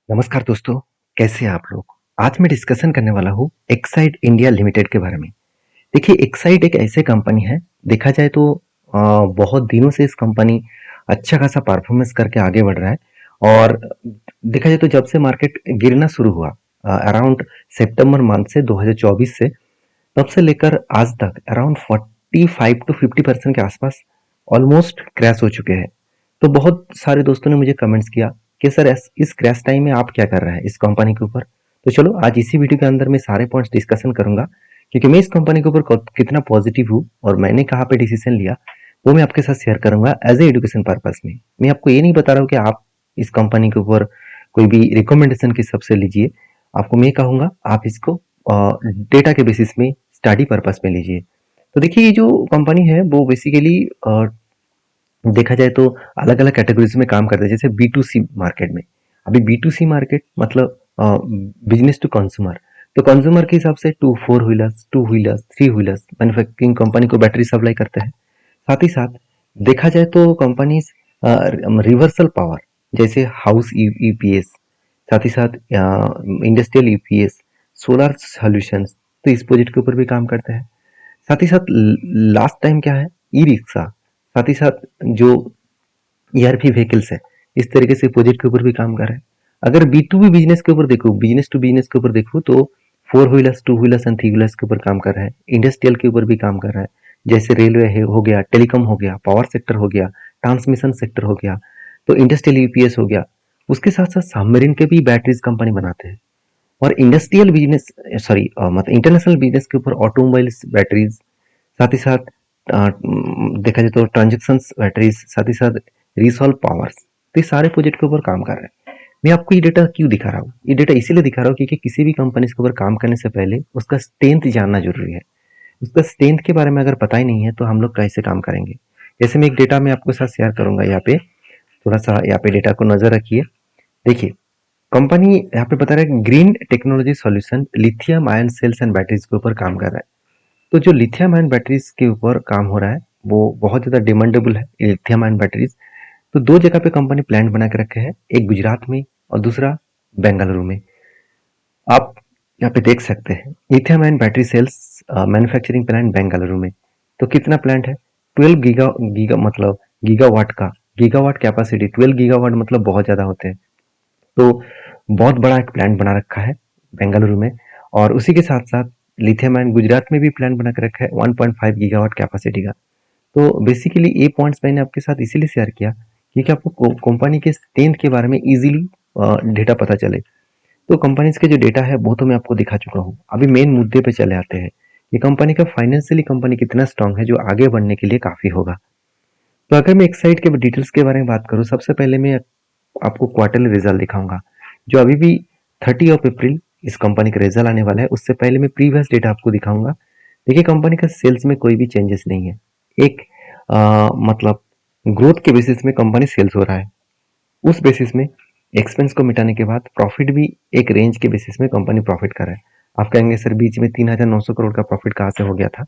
नमस्कार दोस्तों, कैसे हैं आप लोग? आज मैं डिस्कशन करने वाला हूँ एक्साइड इंडिया लिमिटेड के बारे में। देखिए, एक्साइड एक ऐसी कंपनी है, देखा जाए तो बहुत दिनों से इस कंपनी अच्छा खासा परफॉर्मेंस करके आगे बढ़ रहा है और देखा जाए तो जब से मार्केट गिरना शुरू हुआ अराउंड सितंबर मंथ से 2024 से, तब से लेकर आज तक अराउंड 45 टू 50% के आसपास ऑलमोस्ट क्रैश हो चुके हैं। तो बहुत सारे दोस्तों ने मुझे कमेंट्स किया कि सर इस क्रैश टाइम में आप क्या कर रहे हैं इस कंपनी के ऊपर। तो चलो आज इसी वीडियो के अंदर मैं सारे पॉइंट्स डिस्कशन करूंगा, क्योंकि मैं इस कंपनी के ऊपर कितना पॉजिटिव हूँ और मैंने कहाँ पे डिसीजन लिया, वो मैं आपके साथ शेयर करूंगा एज ए एजुकेशन पर्पस में। मैं आपको ये नहीं बता रहा हूँ कि आप इस कंपनी के ऊपर कोई भी रिकमेंडेशन के हिसाब से लीजिए। आपको मैं कहूंगा आप इसको डेटा के बेसिस में स्टडी पर्पस में लीजिए। तो देखिए, ये जो कंपनी है वो बेसिकली देखा जाए तो अलग अलग कैटेगरीज में काम करता है, जैसे बी टू सी मार्केट में। अभी बी टू सी मार्केट मतलब बिजनेस टू कंज्यूमर। तो कंज्यूमर के हिसाब से four wheelers, two wheelers, three wheelers manufacturing company को बैटरी सप्लाई करते हैं। साथ ही साथ देखा जाए तो कंपनीज रिवर्सल पावर, जैसे हाउस ईपीएस, साथ ही साथ इंडस्ट्रियल ईपीएस, सोलर सॉल्यूशंस, तो इस प्रोजेक्ट के ऊपर भी काम करते हैं। साथ ही साथ लास्ट टाइम क्या है, ई रिक्शा, साथ ही साथ जो ईआरपी व्हीकल्स है, इस तरीके से प्रोजेक्ट के ऊपर भी काम कर रहे हैं। अगर बी टू बी बिजनेस के ऊपर देखो, बिजनेस टू बिजनेस के ऊपर देखो, तो four wheelers, two wheelers and three wheelers के ऊपर काम कर रहा है, इंडस्ट्रियल के ऊपर भी काम कर रहा है, जैसे रेलवे हो गया, टेलीकॉम हो गया, पावर सेक्टर हो गया, ट्रांसमिशन सेक्टर हो गया, तो इंडस्ट्रियल यूपीएस हो गया। उसके साथ साथ सबमरीन के भी बैटरीज कंपनी बनाते हैं। और इंडस्ट्रियल बिजनेस, सॉरी मतलब इंटरनेशनल बिजनेस के ऊपर ऑटोमोबाइल्स बैटरीज, साथ ही साथ देखा जाए तो ट्रांजेक्शन बैटरीज, साथ ही साथ रिसॉल्व पावर्स, तो ये सारे प्रोजेक्ट के ऊपर काम कर रहे हैं। मैं आपको ये डेटा क्यों दिखा रहा हूँ, ये डेटा इसीलिए दिखा रहा हूँ क्योंकि किसी भी कंपनी के ऊपर काम करने से पहले उसका स्ट्रेंथ जानना जरूरी है। उसका स्ट्रेंथ के बारे में अगर पता ही नहीं है तो हम लोग कैसे काम करेंगे। जैसे मैं एक डेटा में आपके साथ शेयर करूंगा, यहाँ पे थोड़ा सा यहाँ पे डेटा को नजर रखिए। देखिए, कंपनी यहाँ पे बता रहा है green technology solution lithium ion cells and batteries के ऊपर काम कर रहा है। तो जो लिथियम आयन बैटरीज के ऊपर काम हो रहा है वो बहुत ज़्यादा डिमांडेबल है, लिथियम आयन बैटरीज। तो दो जगह पे कंपनी प्लांट बना के रखे हैं, एक गुजरात में और दूसरा बेंगलुरु में। आप यहाँ पे देख सकते हैं lithium ion battery cells manufacturing plant Bengaluru में। तो कितना प्लांट है, 12 गीगा गीगा मतलब गीगावाट का, गीगावाट कैपेसिटी, 12 गीगावाट मतलब बहुत ज़्यादा होते हैं। तो बहुत बड़ा एक प्लांट बना रखा है बेंगलुरु में। और उसी के साथ साथ लिथियम आयन गुजरात में भी प्लांट बना के रखा है 1.5 गीगावाट कैपेसिटी का। तो बेसिकली ये पॉइंट्स मैंने आपके साथ इसीलिए शेयर किया क्योंकि आपको कंपनी के स्ट्रेंथ के बारे में इजीली डेटा पता चले। तो कंपनीज के जो डेटा है वो तो मैं आपको दिखा चुका हूँ। अभी मेन मुद्दे पे चले आते हैं, ये कंपनी का फाइनेंशियली कंपनी कितना स्ट्रांग है जो आगे बढ़ने के लिए काफी होगा। तो अगर मैं एक साइड के डिटेल्स के बारे में बात करूँ, सबसे पहले मैं आपको क्वार्टरली रिजल्ट दिखाऊंगा जो अभी भी 30 अप्रैल इस कंपनी का रिजल्ट आने वाला है। उससे पहले मैं प्रीवियस डेटा आपको दिखाऊंगा। देखिए, कंपनी का सेल्स में कोई भी चेंजेस नहीं है। एक मतलब ग्रोथ के बेसिस में कंपनी सेल्स हो रहा है, उस बेसिस में एक्सपेंस को मिटाने के बाद प्रॉफिट भी एक रेंज के बेसिस में कंपनी प्रॉफिट कर रहा है। आप कहेंगे सर बीच में 3,900 करोड़ का प्रॉफिट कहाँ से हो गया था।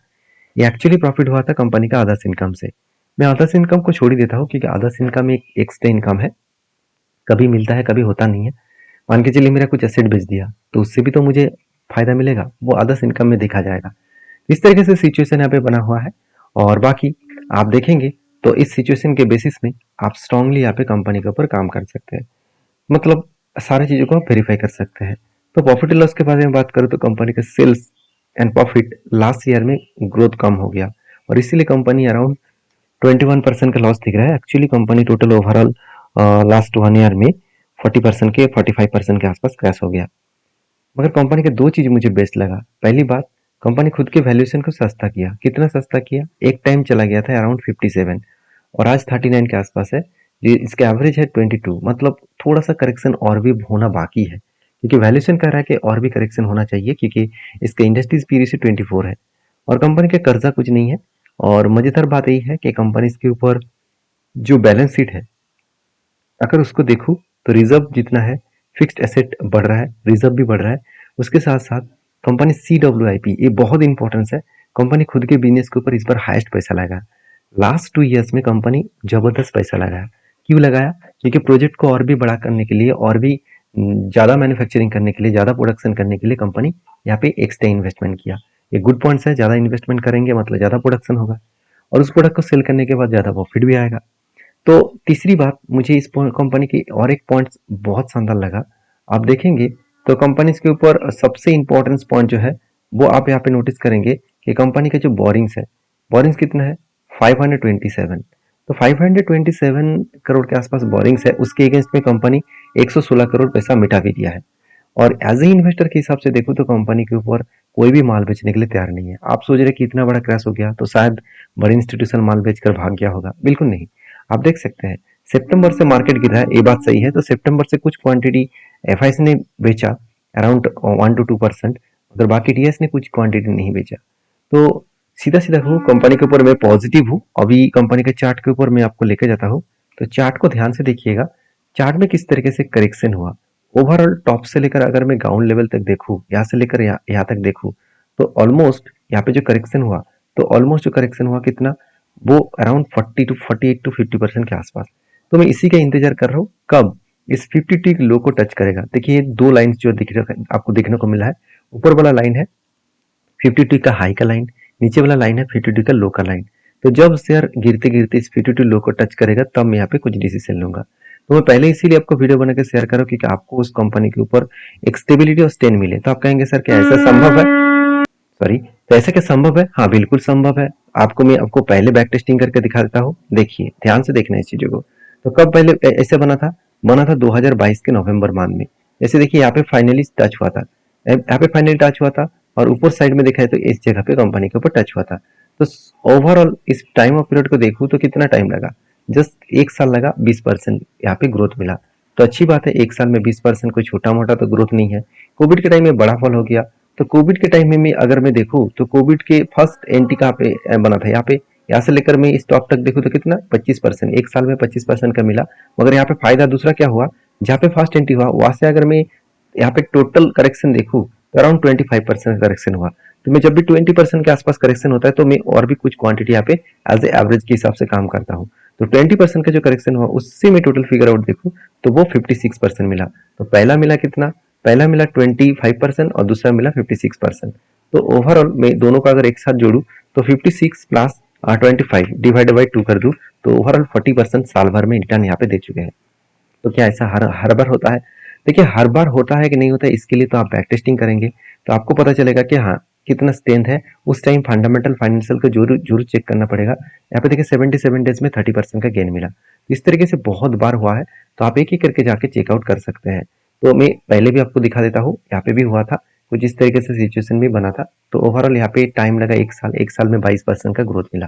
ये एक्चुअली प्रॉफिट हुआ था कंपनी का अदर्स इनकम से। मैं अदर्स इनकम को छोड़ ही देता हूँ क्योंकि अदर्स इनकम एक एक्स्ट्रा इनकम है, कभी मिलता है कभी होता नहीं है। मान के चलिए मेरा कुछ एसेट बेच दिया तो उससे भी तो मुझे फायदा मिलेगा, वो अदर्स इनकम में देखा जाएगा। इस तरीके से सिचुएशन यहाँ पे बना हुआ है। और बाकी आप देखेंगे तो इस सिचुएशन के बेसिस में आप स्ट्रांगली यहाँ पे कंपनी के ऊपर काम कर सकते हैं, मतलब सारी चीज़ों को आप वेरीफाई कर सकते हैं। तो प्रॉफिट एंड लॉस के बारे में बात करूँ तो कंपनी का sales and profit last year में ग्रोथ कम हो गया और इसीलिए कंपनी अराउंड 21% का लॉस दिख रहा है। Actually company total overall last 1 year में 40% के 45% के आसपास क्रैश हो गया। मगर कंपनी के दो चीज मुझे बेस्ट लगा। पहली बात, कंपनी खुद के वैल्यूएशन को सस्ता किया। कितना सस्ता किया, एक टाइम चला गया था अराउंड 57 और आज 39 के आसपास है। ये इसके एवरेज है 22, मतलब थोड़ा सा करेक्शन और भी होना बाकी है क्योंकि वैल्यूएशन कह रहा है कि और भी करेक्शन होना चाहिए क्योंकि इसका इंडस्ट्रीज पीरी से 24 है और कंपनी का कर्जा कुछ नहीं है। और मजेदार बात यही है कि कंपनी के ऊपर जो बैलेंस शीट है, अगर उसको देखूं तो रिजर्व जितना है, फिक्स्ड एसेट बढ़ रहा है, रिजर्व भी बढ़ रहा है। उसके साथ साथ कंपनी CWIP, ये बहुत इंपॉर्टेंस है, कंपनी खुद के बिजनेस के ऊपर इस बार हाईएस्ट पैसा लगाया। लास्ट 2 ईयर्स में कंपनी जबरदस्त पैसा लगाया। क्यों लगाया, क्योंकि प्रोजेक्ट को और भी बड़ा करने के लिए और भी ज़्यादा मैन्युफैक्चरिंग करने के लिए, ज़्यादा प्रोडक्शन करने के लिए कंपनी यहाँ पे एक्स्ट्रा इन्वेस्टमेंट किया। ये गुड पॉइंट्स है, ज़्यादा इन्वेस्टमेंट करेंगे मतलब ज़्यादा प्रोडक्शन होगा और उस प्रोडक्ट को सेल करने के बाद ज़्यादा प्रॉफिट भी आएगा। तो तीसरी बात मुझे इस कंपनी की और एक पॉइंट बहुत शानदार लगा। आप देखेंगे तो कंपनी के ऊपर सबसे इम्पोर्टेंट पॉइंट जो है वो आप यहाँ पे नोटिस करेंगे कि कंपनी का जो बोरिंग्स है, बोरिंग्स कितना है 527। तो 527 करोड़ के आसपास बोरिंग्स है, उसके अगेंस्ट में कंपनी 116 करोड़ पैसा मिटा भी दिया है। और एज ए इन्वेस्टर के हिसाब से देखो तो कंपनी के ऊपर कोई भी माल बेचने के लिए तैयार नहीं है। आप सोच रहे कि इतना बड़ा क्रैश हो गया तो शायद बड़े इंस्टीट्यूशन माल बेचकर भाग गया होगा, बिल्कुल नहीं। आप देख सकते हैं सितंबर से मार्केट गिरा है, ये बात सही है। तो सितंबर से कुछ क्वांटिटी एफआईसी ने बेचा अराउंड 1 to 2%, अगर बाकी टीएस ने कुछ क्वांटिटी नहीं बेचा। तो सीधा सीधा कहूँ कंपनी के ऊपर मैं पॉजिटिव हूँ। अभी कंपनी के चार्ट के ऊपर मैं आपको लेकर जाता हूँ, तो चार्ट को ध्यान से देखिएगा। चार्ट में किस तरीके से करेक्शन हुआ ओवरऑल टॉप से लेकर, अगर मैं ग्राउंड लेवल तक देखूँ, यहाँ से लेकर यहाँ तक देखूँ, तो ऑलमोस्ट यहाँ पे जो करेक्शन हुआ, तो ऑलमोस्ट जो करेक्शन हुआ कितना, वो अराउंड 48 to 50% के आसपास। तो मैं इसी का इंतजार कर रहा हूँ कब इस 52 के लो को टच करेगा। देखिए दो लाइन जो आपको देखने को मिला है, ऊपर वाला लाइन है 52 का हाई का लाइन, नीचे वाला लाइन है 52 का लो का लाइन। तो जब शेयर गिरते गिरते इस 52 लो को टच करेगा तब मैं यहाँ पे कुछ डिसीजन लूंगा। तो मैं पहले इसीलिए आपको वीडियो बना के शेयर कर रहा हूँ क्योंकि आपको उस कंपनी के ऊपर एक स्टेबिलिटी और स्टैंड मिले। तो आप कहेंगे सर क्या ऐसा संभव है, सॉरी, तो ऐसा क्या संभव है? हाँ बिल्कुल संभव है। मैं आपको पहले बैक टेस्टिंग करके दिखा देता हूँ। देखिए ध्यान से देखना इस चीजों को। तो कब पहले ऐसे बना था 2022 के नवंबर माह में। जैसे देखिए यहाँ पे फाइनली टच हुआ था, यहाँ पे फाइनली टच हुआ था और ऊपर साइड में देखा है तो इस जगह पे कंपनी के ऊपर टच हुआ था। तो ओवरऑल इस टाइम ऑफ पीरियड को देखूँ तो कितना टाइम लगा, जस्ट 1 साल लगा, 20% यहाँ पे ग्रोथ मिला। तो अच्छी बात है, 1 साल में 20% कोई छोटा मोटा तो ग्रोथ नहीं है। कोविड के टाइम में बड़ा फॉल हो गया। तो कोविड के टाइम में अगर मैं देखूँ तो कोविड के फर्स्ट एंटी कहाँ पे बना था, यहाँ पे। यहाँ से लेकर मैं स्टॉक तक देखूँ तो कितना 25%, 1 साल में 25% का मिला। मगर यहाँ पे फायदा दूसरा क्या हुआ, जहाँ पे फर्स्ट एंट्री हुआ वहां से अगर मैं यहाँ पे टोटल करेक्शन देखूँ तो अराउंड 25% करेक्शन हुआ। तो मैं जब भी 20% के आसपास करेक्शन होता है तो मैं और भी कुछ क्वांटिटी यहाँ पे एज ए एवरेज के हिसाब से काम करता हूँ। तो 20% का जो करेक्शन हुआ उससे मैं टोटल फिगर आउट देखूँ तो वो 56% मिला। तो पहला मिला कितना, पहला मिला 25% और दूसरा मिला 56%। तो ओवरऑल मैं दोनों का अगर एक साथ जोड़ू तो 56 प्लस 25 डिवाइड बाई 2 कर दूं तो ओवरऑल 40% साल भर में रिटर्न यहाँ पे दे चुके हैं। तो क्या ऐसा हर बार होता है? देखिए हर बार होता है कि नहीं होता है, इसके लिए तो आप बैक टेस्टिंग करेंगे तो आपको पता चलेगा कि हाँ कितना स्ट्रेंथ है। उस टाइम फंडामेंटल फाइनेंशियल को जरूर जरूर चेक करना पड़ेगा। यहाँ पे देखिए 77 डेज में 30% का गेन मिला। इस तरीके से बहुत बार हुआ है, तो आप एक एक करके जाके चेकआउट कर सकते हैं। तो मैं पहले भी आपको दिखा देता हूँ, यहाँ पे भी हुआ था कुछ इस तरीके से सिचुएशन भी बना था। तो ओवरऑल यहाँ पे टाइम लगा 1 साल, 1 साल में 22% का ग्रोथ मिला।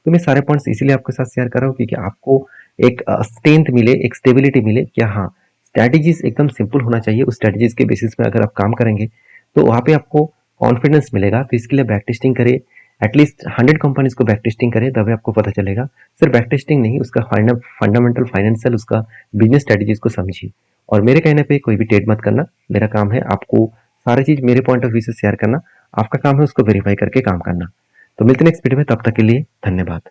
तो मैं सारे पॉइंट्स इसीलिए आपके साथ शेयर कर रहा हूँ क्योंकि आपको एक स्ट्रेंथ मिले, एक स्टेबिलिटी मिले कि हाँ स्ट्रैटेजीज एकदम सिंपल होना चाहिए। उस स्ट्रैटेजीज के बेसिस में अगर आप काम करेंगे तो वहाँ पे आपको कॉन्फिडेंस मिलेगा। तो इसके लिए बैक टेस्टिंग करें, एटलीस्ट 100 कंपनीज को बैक टेस्टिंग करें, तभी आपको पता चलेगा। सिर्फ बैक टेस्टिंग नहीं, उसका फंडामेंटल फाइनेंशियल, उसका बिजनेस स्ट्रैटेजीज को समझिए। और मेरे कहने पे कोई भी ट्रेड मत करना। मेरा काम है आपको सारी चीज मेरे पॉइंट ऑफ व्यू से शेयर करना, आपका काम है उसको वेरीफाई करके काम करना। तो मिलते हैं नेक्स्ट वीडियो में, तब तक के लिए धन्यवाद।